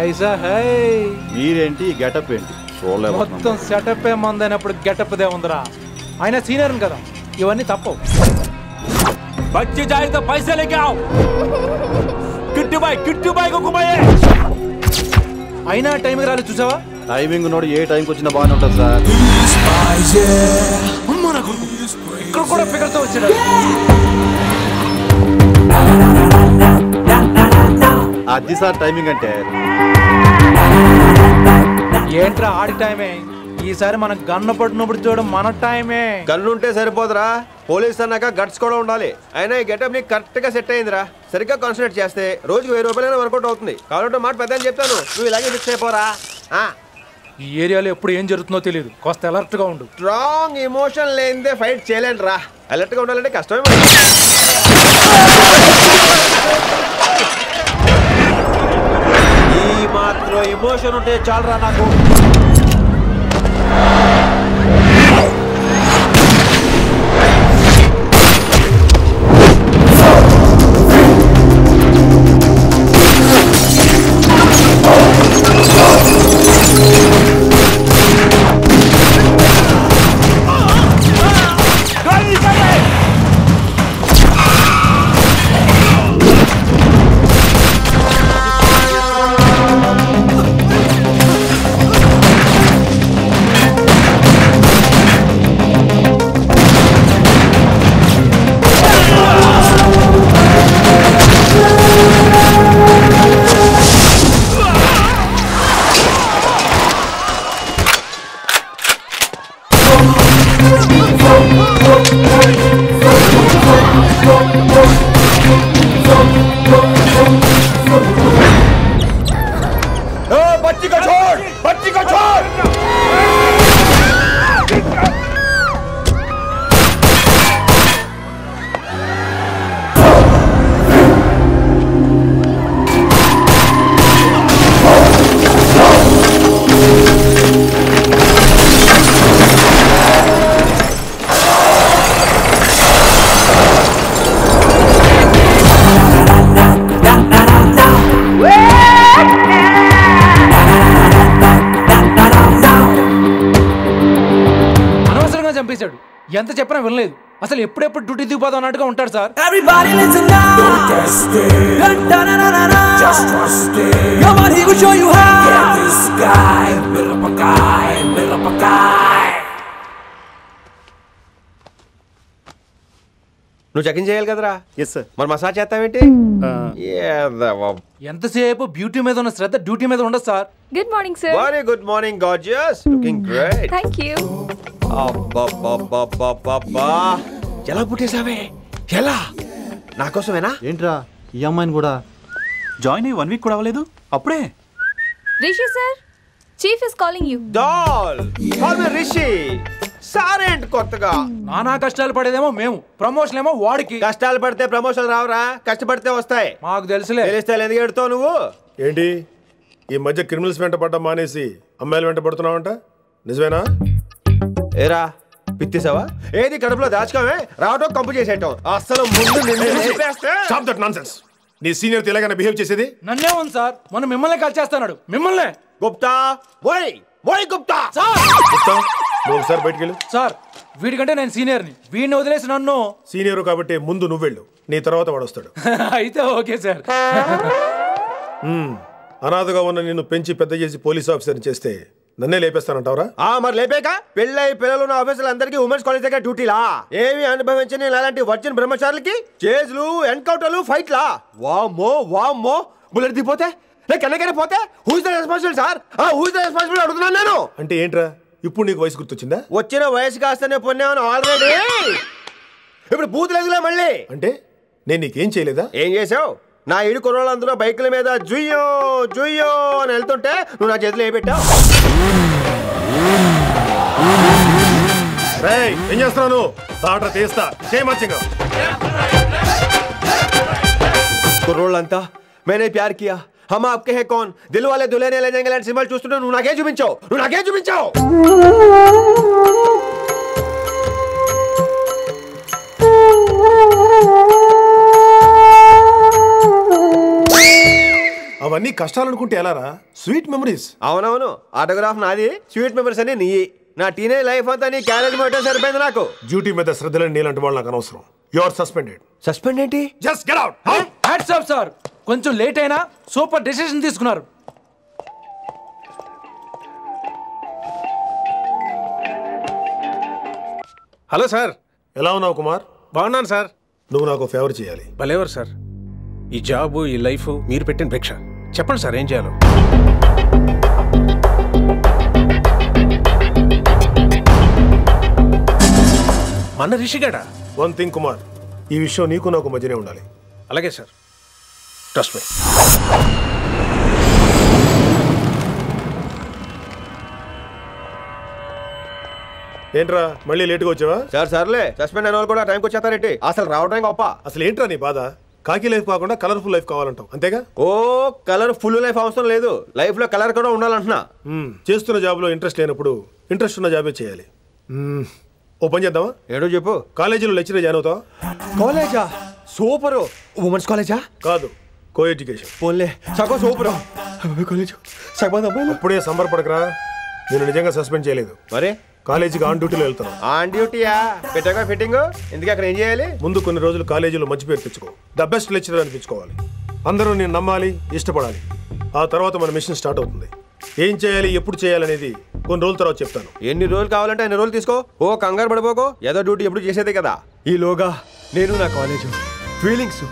కైసా high మీరేంటి getup ఏంటి మొత్తం సెటప్ మందైనప్పుడు గెటప్ దే ఉందిరా ఆయన సీనియర్ కదా ఇవన్నీ తప్పవు बच्चे जाए तो पैसे लेके आओ किट्टू भाई को घुमाइए అయినా టైంకి రాలేదు చూసావా టైమింగ్ నోడు ఏ టైంకి వచ్చినా బాగానే ఉంటుంది సార్ ఇక్కడ కూడా ఫిగర్తో వచ్చాడు అది సార్ టైమింగ్ అంటే ఏంట్రా ఆడి టైమే ఈసారి మనం గన్ను పట్టినప్పుడు చూడడం మన టైమే గన్ను ఉంటే సరిపోదురా పోలీస్ అన్నాక గట్స్ కూడా ఉండాలి అయినా ఈ గెటప్ నీకు కరెక్ట్ గా సెట్ అయిందిరా సరిగ్గా కాన్సన్ట్రేట్ చేస్తే రోజుకి 1000 రూపాయలైనా వర్కౌట్ అవుతుంది కాబట్టి మాట పెద్ద అని చెప్తాను నువ్వు ఇలాగే ఫిక్స్ అయిపోరా ఈ ఏరియాలో ఎప్పుడు ఏం జరుగుతుందో తెలియదు కాస్త అలర్ట్ గా ఉండు స్ట్రాంగ్ ఎమోషన్ లేనిదే ఫైట్ చేయలేను రా అలర్ట్ గా ఉండాలంటే కష్టమే ఈ మాత్రం ఎమోషన్ ఉంటే చాలరా నాకు ఎంత చెప్పినా వినలేదు అసలు ఎప్పుడెప్పుడు డ్యూటీ దిగిపోదాం అన్నట్టుగా ఉంటాడు సార్ నువ్వు చెకింగ్ చేయాలి కదరా ఎస్ సార్ మరి మసాజ్ చేస్తావేంటి ఎంతసేపు బ్యూటీ మీద ఉన్న శ్రద్ధ డ్యూటీ మీద ఉండదు sir good morning sir very good morning gorgeous looking great thank you అబ్బబ్బబ్బబ్బబ్బా ఎలా పుట్టేసావే ఎలా నా కోసమేనా ఏంట్రా ఈ అమ్మాయిని కూడా జాయిన్ అయ్యి 1 వీక్ కూడా అవ్వలేదు అప్పుడే Rishi sir chief is calling you doll call me Rishi సారేంటి కొత్తగా నానా కష్టాలు పడేదేమో మేము ప్రమోషన్ ఏమో వాడికి కష్టాలు పడితే ప్రమోషన్ రావురా కష్టపడితే వస్తాయి మాకు తెలుసులే తెలిస్తే ఎందుకు ఎడుతావు నువ్వు ఏంటి ఈ మధ్య క్రిమినల్స్ వెంట పడ్డం మానేసి అమ్మాయిలు వెంట పడుతున్నావంట నిజమేనా ఏరా పిత్తిసావా ఏది కడుపులో దాచుకోవే రావటం కంపు చేసేయటం అసలు ముందు స్టాప్ దట్ నాన్సెన్స్ నీ సీనియర్ ఎలాగైనా బిహేవ్ చేసేది నన్నే ఉంది సార్ మనం మిమ్మల్ని కాల్ చేస్తున్నాడు మిమ్మల్ని గుప్తా ఓయ్ ఓయ్ గుప్తా గుప్తా నువ్వు ఒకసారి బయటికి వెళ్ళు సార్ వీడికంటే నేను సీనియర్ని వీడిని వదిలేసి నన్ను సీనియర్ కాబట్టి ముందు నువ్వు వెళ్ళు నీ తర్వాత వాడు వస్తాడు అయితే ఓకే సార్ అనాథగా ఉన్న నిన్ను పెంచి పెద్ద చేసి పోలీస్ ఆఫీసర్ని చేస్తే నన్నే లేపేస్తానంటావరా మరి లేపాక పెళ్ళై పిల్లలు ఉన్న ఆఫీసులు అందరికీ ఉమెన్స్ కాలేజ్ దగ్గర డ్యూటీలా ఏమి అనుభవించని అలాంటి వర్జిన్ బ్రహ్మచారులకి చేజ్లు ఎన్కౌంటర్లు ఫైట్లా వామ్మో వామ్మో బుల్లెట్ దిగిపోతే కన్నకైనా పోతే who is the responsible sir who is the responsible అడుగుతున్నాను నేను అంటే ఏంట్రా ఇప్పుడు నీకు వయసు గుర్తొచ్చిందా వచ్చిన వయసు కాస్తనే పొన్నాను ఆల్రెడీ ఇప్పుడు బూతులేదులే మళ్ళీ అంటే నేను నీకేం చేయలేదా ఏం చేసావు నా ఇడు కుర్రోళ్ళందరూ బైకుల మీద జుయ్యో జుయ్యో అని వెళ్తుంటే నువ్వు నా చేతిలో ఏ పెట్టావు ఏం చేస్తున్నావు తాట తీస్తా చేయమచ్చంగా కుర్రోళ్ళంతా मैंने प्यार किया हम आपके हैं कौन दिल वाले दुल्हने ले जाएंगे लाइट सिंबल చూస్తుంటే నువ్వు నాకే చూపించావు అవన్నీ అవన్నీ కష్టాలు అనుకుంటే ఎలారా? Sweet memories. అవునవును, ఆటోగ్రాఫ్ నాది, స్వీట్ మెమరీస్ అని నీ. నా టీనేజ్ లైఫ్ అంతా నీ క్యారేజ్ మొత్తం సరిపోయింది నాకు. డ్యూటీ మీద శ్రద్ధలేని నీలాంటి వాళ్ళు నాకు అనవసరం. You are suspended. సస్పెండ్ ఏంటి? Just get out. Hats off sir, కొంచెం లేట్ అయినా సూపర్ డెసిషన్ తీసుకున్నారు. Hello sir. ఎలా ఉన్నావు కుమార్? బాగున్నాను సార్. నువ్వు నాకు ఫేవర్ చేయాలి. భలేవారు సార్. ఈ జాబు ఈ లైఫ్ మీరు పెట్టిన భిక్ష. చెప్పండి సార్ ఏం చేయాలో. మన రిషిగాడా? వన్ థింగ్ కుమార్, ఈ విషయం నీకు నాకు మధ్యనే ఉండాలి. అలాగే సార్, ట్రస్ట్ మీ. ఏంట్రా మళ్ళీ లేట్గా వచ్చావా? సార్ సర్లే, సస్పెండ్ అయిన వాళ్ళు కూడా టైంకి వచ్చేస్తారేంటి? అసలు రావడానికి గొప్ప. అసలు ఏంట్రా నీ బాధ? కాకి లైఫ్ కాకుండా కలర్ఫుల్ లైఫ్ కావాలంటావు అంతేగా? ఓ కలర్ ఫుల్ లైఫ్ అవసరం లేదు, లైఫ్ లో కలర్ కూడా ఉండాలంటున్నా. చేస్తున్న జాబ్లో ఇంట్రెస్ట్ లేనప్పుడు ఇంట్రెస్ట్ ఉన్న జాబే చేయాలి. ఓ పని చేద్దామా? ఏడో చెప్పు. కాలేజీలో లెక్చరర్ జాయిన్ అవుతావా? కాలేజా? సూపరు. ఉమెన్స్ కాలేజా? కాదు, కో ఎడ్యుకేషన్. పోన్లే, సగం సూపరు. కాలేజ్ సగం అమ్మాయిలు. అప్పుడే సంబరపడకరా, నేను నిజంగా సస్పెండ్ చేయలేదు. మరి కాలేజీకి ఆన్ డ్యూటీలో వెళ్తాను. ఆన్ డ్యూటీయా? పెట్టగా ఫిట్టింగ్ ఎందుకు? అక్కడ ఏం చేయాలి? ముందు కొన్ని రోజులు కాలేజీలో మంచి పేరు తెచ్చుకో, ద బెస్ట్ లెక్చరర్ అనిపించుకోవాలి. అందరూ నేను నమ్మాలి, ఇష్టపడాలి. ఆ తర్వాత మన మిషన్ స్టార్ట్ అవుతుంది. ఏం చేయాలి, ఎప్పుడు చేయాలనేది కొన్ని రోజుల తర్వాత చెప్తాను. ఎన్ని రోజులు కావాలంటే అన్ని రోజులు తీసుకో. ఓ కంగారు పడిపోకో, ఏదో డ్యూటీ ఎప్పుడు చేసేదే కదా. ఈలోగా నేను నా కాలేజ్ ఫీలింగ్స్,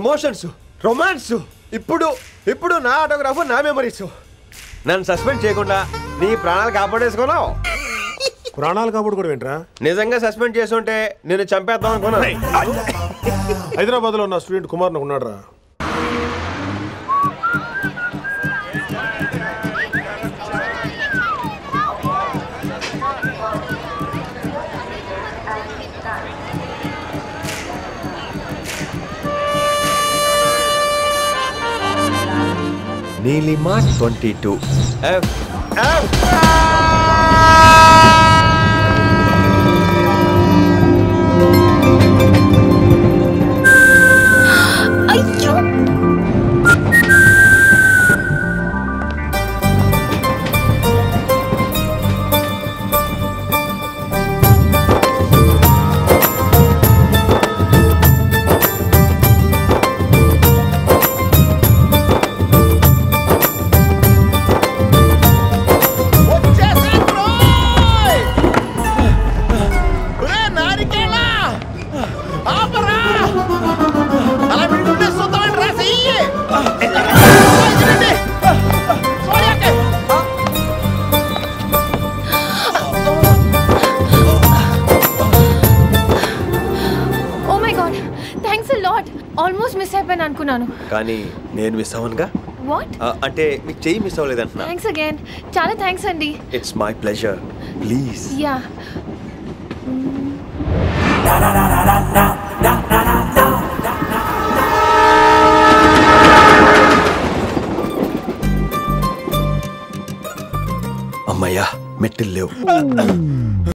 ఎమోషన్స్, రొమాన్స్, ఇప్పుడు నా ఆటోగ్రాఫ్, నా మెమరీస్. నన్ను సస్పెండ్ చేయకుండా నీ ప్రాణాలు కాపాడేసుకున్నావు. ప్రాణాలు కాబట్టి కూడా ఏంట్రా? నిజంగా సస్పెండ్ చేసుంటే నేను చంపేద్దాం అనుకున్నా. హైదరాబాద్ లో ఉన్న స్టూడెంట్ కుమార్ ఉన్నాడు రా. Neelima 22 F F. అయ్యో, ఆల్మోస్ట్ మిస్ అయిపోయాను అనుకున్నాను. కానీ నేను మిస్ అవ్వనుగా. వాట్? అంటే మీకు చెయ్యి మిస్ అవ్వలేదంటున్నా. థ్యాంక్స్ అగైన్, చాలా థ్యాంక్స్ అండి. It's my pleasure, please. Yeah. అమ్మయ్యా, మెట్టులు లేవు.